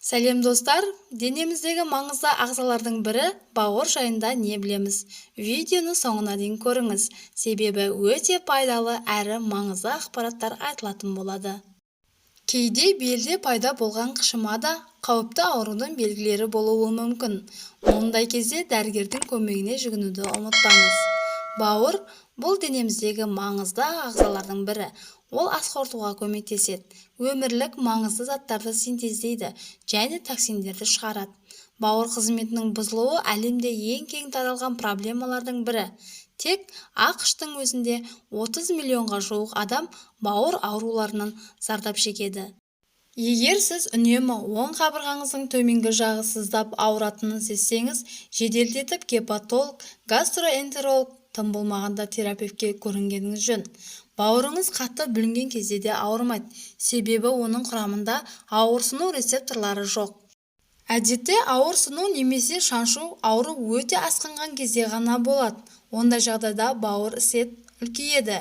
Сәлем достар, денеміздегі маңызды ағзалардың бірі бауыр жайында не білеміз? Видеоны соңына дейін көріңіз, себебі өте пайдалы әрі маңызды ақпараттар айтылатын болады. Кейде белде пайда болған қышымада қауіпті аурудың белгілері болуы мүмкін. Мұндай кезде дәрігердің көмегіне жүгінуді ұмытпаңыз. Бауыр бұл денеміздегі маңызды ағзалардың бірі. Ол ас қорытуға көмектеседі, өмірлік маңызды заттарды синтездейді және токсиндерді шығарады. Бауыр қызметінің бұзылуы әлемде ең кең таралған проблемалардың бірі. Тек ақш-тың өзінде 30 миллионға жуық адам бауыр ауруларынан зардап шегеді. Егер сіз үнемі оң қабырғаңыздың төменгі жағы сыздап ауыратынын сезсеңіз, жеделдетіп гепатолог, гастроэнтеролог, тым болмағанда терапевтке көрінгеніңіз жөн. Бауырыңыз қатты бүлінген кезде де ауырмайды, себебі оның құрамында ауырсыну рецепторлары жоқ. Әдетте ауырсыну немесе шаншу ауру өте асқынған кезде ғана болады. Ондай жағдайда бауыр ісет үлкейеді,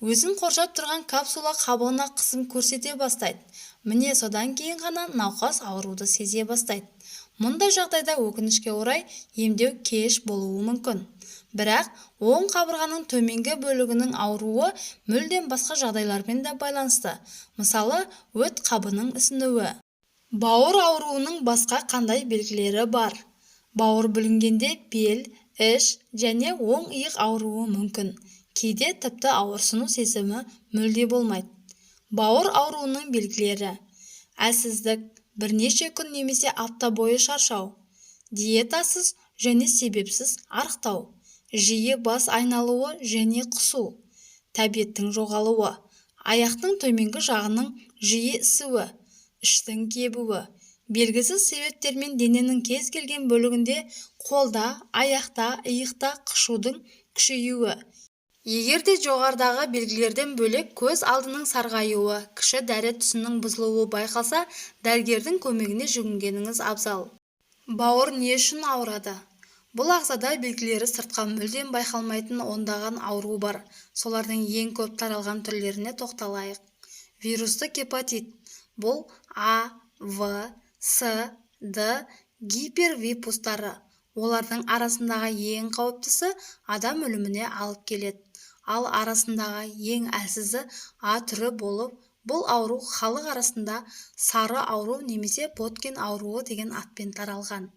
өзін қоршап тұрған капсула қабығына қысым көрсете бастайды. Міне содан кейін ғана науқас ауруды сезе бастайды. Мұндай жағдайда өкінішке орай емдеу кеш болуы мүмкін. Бірақ оң қабырғаның төменгі бөлігінің ауруы мүлдем басқа жағдайлармен де байланысты. Мысалы, өт қабының ісінуі. Бауыр ауруының басқа қандай белгілері бар? Бауыр бүлінгенде бел, іш және оң иық ауруы мүмкін. Кейде тіпті ауырсыну сезімі мүлде болмайды. Бауыр ауруының белгілері: әлсіздік, бірнеше күн немесе апта бойы шаршау, диетасыз және себепсіз арықтау, жиі бас айналуы және құсу, тәбеттің жоғалуы, аяқтың төменгі жағының жиі ісуі, іштің кебуі, белгісіз себептермен дененің кез келген бөлігінде қолда, аяқта, иықта қышудың күшеюі. Егер де жоғарыдағы белгілерден бөлек көз алдының сарғаюы, кіші дәрі түсінің бұзылуы байқалса, дәрігердің көмегіне жүгінгеніңіз абзал. Бауыр не үшін ауырады? Бұл ағзада белгілері сыртқа мүлдем байқалмайтын ондаған ауру бар. Солардың ең көп таралған түрлеріне тоқталайық. Вирусты гепатит. Бұл А, В, С, Д гипервипустары. Олардың арасындағы ең қауіптісі адам өліміне алып келеді. Ал арасындағы ең әлсізі А түрі болып, бұл ауру халық арасында сары ауру немесе Боткин ауруы деген атпен таралған.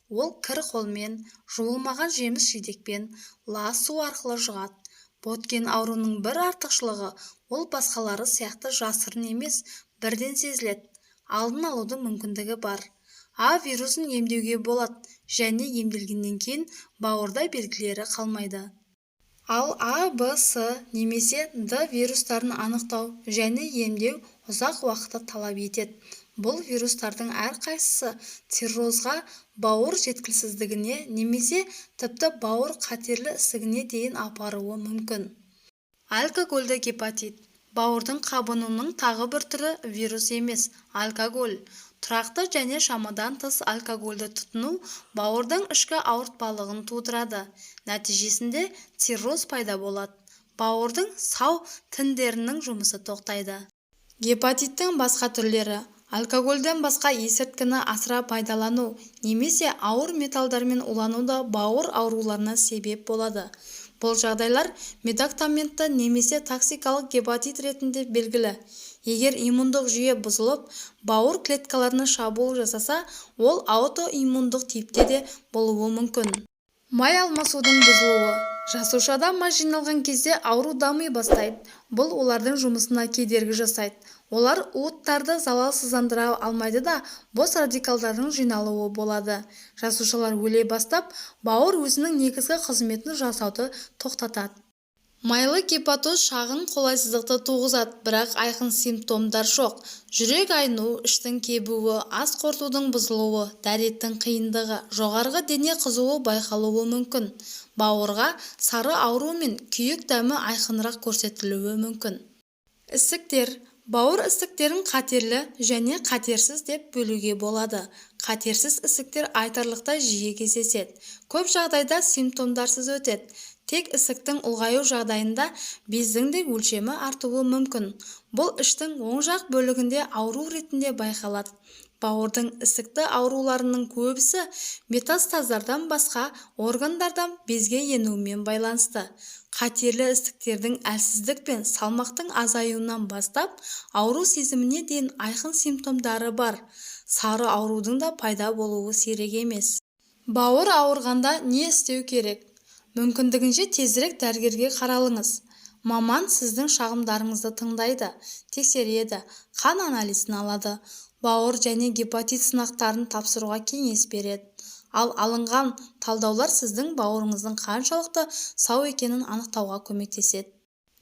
Ол кір қолмен, жуылмаған жеміс-жидекпен, лас су арқылы жұғады. Боткин ауруының бір артықшылығы, ол басқалары сияқты жасырын емес, бірден сезіледі. Алдын алудың мүмкіндігі бар. А вирусын емдеуге болады және емделгеннен кейін бауырда белгілері қалмайды. Ал А, Б, С немесе Д вирустарын анықтау және емдеу ұзақ уақытты талап етеді. Бұл вирустардың әрқайсысы циррозға, бауыр жеткіліксіздігіне немесе тіпті бауыр қатерлі ісігіне дейін апаруы мүмкін. Алкогольді гепатит. Бауырдың қабынуының тағы бір түрі вирус емес, алкоголь. Тұрақты және шамадан тыс алкогольді тұтыну бауырдың ішкі ауыртпалығын тудырады. Нәтижесінде цирроз пайда болады. Бауырдың сау тіндерінің жұмысы тоқтайды. Гепатиттің басқа түрлері: алкогольден басқа есірткіні асыра пайдалану немесе ауыр металдармен улану да бауыр ауруларына себеп болады. Бұл жағдайлар медикаментті немесе токсикалық гепатит ретінде белгілі. Егер иммундық жүйе бұзылып, бауыр клеткаларына шабуыл жасаса, ол аутоиммундық типте де болуы мүмкін. Май алмасудың бұзылуы. Жасушада май жиналған кезде ауру дами бастайды. Бұл олардың жұмысына кедергі жасайды. Олар уыттарды залалсыздандыра алмайды да, бос радикалдардың жиналуы болады. Жасушалар өле бастап, бауыр өзінің негізгі қызметін жасауды тоқтатады. Майлы гепатоз шағын қолайсыздықты туғызады, бірақ айқын симптомдар жоқ. Жүрек айну, іштің кебуі, ас қорытудың бұзылуы, дәреттің қиындығы, жоғарғы дене қызуы байқалуы мүмкін. Бауырға сары ауру мен күйік дәмі айқынырақ көрсетілуі мүмкін. Ісіктер. Бауыр ісіктерін қатерлі және қатерсіз деп бөлуге болады. Қатерсіз ісіктер айтарлықтай жиі кездеседі. Көп жағдайда симптомдарсыз өтеді. Тек ісіктің ұлғаю жағдайында бездің де өлшемі артуы мүмкін. Бұл іштің оң жақ бөлігінде ауру ретінде байқалады. Бауырдың ісікті ауруларының көбісі метастаздардан басқа органдардан безге енуімен байланысты. Қатерлі ісіктердің әлсіздік пен салмақтың азаюынан бастап, ауру сезіміне дейін айқын симптомдары бар. Сары аурудың да пайда болуы сирек емес. Бауыр ауырғанда не істеу керек? Мүмкіндігінше тезірек дәрігерге қаралыңыз. Маман сіздің шағымдарыңызды тыңдайды, тексереді, қан анализін алады, бауыр және гепатит сынақтарын тапсыруға кеңес береді. Ал алынған талдаулар сіздің бауырыңыздың қаншалықты сау екенін анықтауға көмектеседі.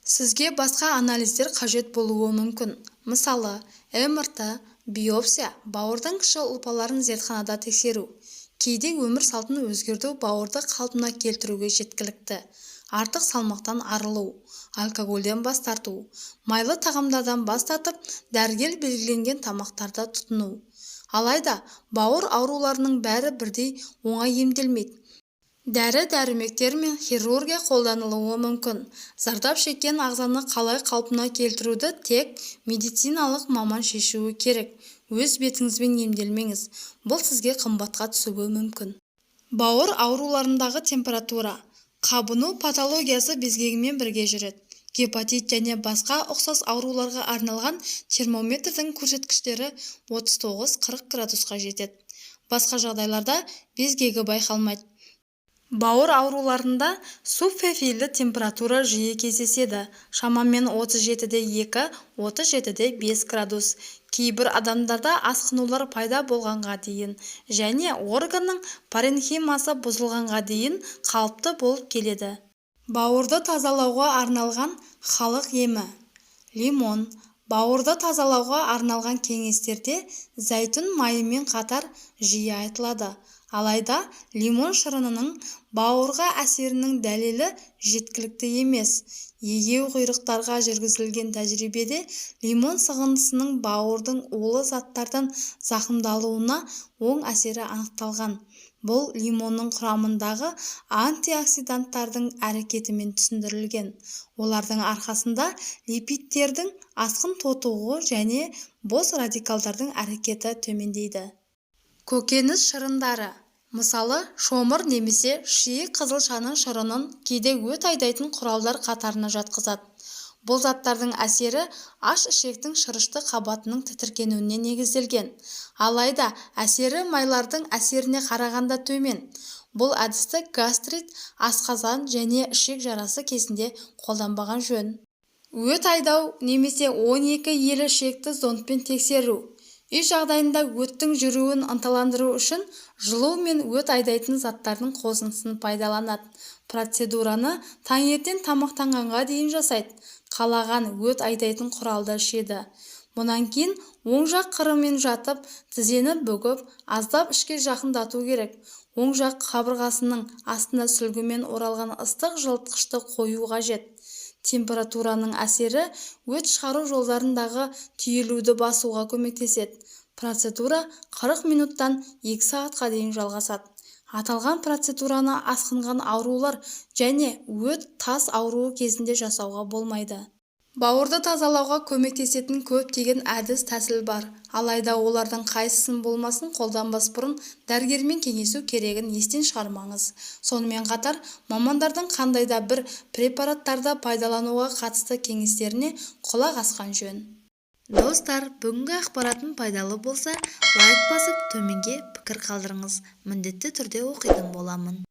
Сізге басқа анализдер қажет болуы мүмкін. Мысалы, МРТ, биопсия, бауырдың кіші ұлпаларын зертханада тексеру. Кейде өмір салтын өзгерту бауырды қалпына келтіруге жеткілікті. Артық салмақтан арылу, алкогольден бас тарту, майлы тағамдардан бас тартып, дәрігер белгіленген тамақтарды тұтыну. Алайда, бауыр ауруларының бәрі бірдей оңай емделмейді. Дәрі-дәрмектер мен хирургия қолданылуы мүмкін. Зардап шеккен ағзаны қалай қалпына келтіруді тек медициналық маман шешуі керек. Өз бетіңізбен емделмеңіз. Бұл сізге қымбатқа түсуі мүмкін. Бауыр ауруларындағы температура. Қабыну патологиясы безгегімен бірге жүреді. Гепатит және басқа ұқсас ауруларға арналған термометрдің көрсеткіштері 39-40 градусқа жетеді. Басқа жағдайларда безгегі байқалмайды. Бауыр ауруларында субфефилді температура жиі кездеседі. Шамамен 37-2, 37-5 градус. Кейбір адамдарда асқынулар пайда болғанға дейін және органның паренхимасы бұзылғанға дейін қалыпты болып келеді. Бауырды тазалауға арналған халық емі. Лимон. Бауырды тазалауға арналған кеңестерде зәйтүн майымен қатар жиі айтылады. Алайда, лимон шырынының бауырға әсерінің дәлелі жеткілікті емес. Егеу құйрықтарға жүргізілген тәжірибеде лимон сығындысының бауырдың улы заттардан зақымдалуына оң әсері анықталған. Бұл лимонның құрамындағы антиоксиданттардың әрекетімен түсіндірілген. Олардың арқасында липидтердің асқын тотығуы және бос радикалдардың әрекеті төмендейді. Көкөніс шырындары. Мысалы, шомыр немесе шиі қызылшаның шырынын кейде өт айдайтын құралдар қатарына жатқызады. Бұл заттардың әсері аш ішектің шырышты қабатының тітіркенуіне негізделген. Алайда, әсері майлардың әсеріне қарағанда төмен. Бұл әдісті гастрит, асқазан және ішек жарасы кезінде қолданбаған жөн. Өт айдау немесе 12 елі ішекті зондпен тексеру. Үй жағдайында өттің жүруін ынталандыру үшін жылу мен өт айдайтын заттардың қосындысын пайдаланады. Процедураны таңертең тамақтанғанға дейін жасайды. Қалаған өт айдайтын құралды ішеді. Мұнан кейін оң жақ қырымен жатып, тізені бүгіп, аздап ішке жақындату керек. Оң жақ қабырғасының астына сүлгімен оралған ыстық жылытқышты қою қажет. Температураның әсері өт шығару жолдарындағы түйілуді басуға көмектеседі. Процедура 40 минуттан 2 сағатқа дейін жалғасады. Аталған процедураны асқынған аурулар және өт тас ауруы кезінде жасауға болмайды. Бауырды тазалауға көмектесетін көптеген әдіс тәсіл бар. Алайда олардың қайсысын болмасын қолданбас бұрын дәрігермен кеңесу керегін естен шығармаңыз. Сонымен қатар, мамандардың қандай да бір препараттарды пайдалануға қатысты кеңестеріне құлақ асқан жөн. Достар, бүгінгі ақпаратым пайдалы болса, лайк басып төменге пікір қалдырыңыз. Міндетті түрде оқитын боламын.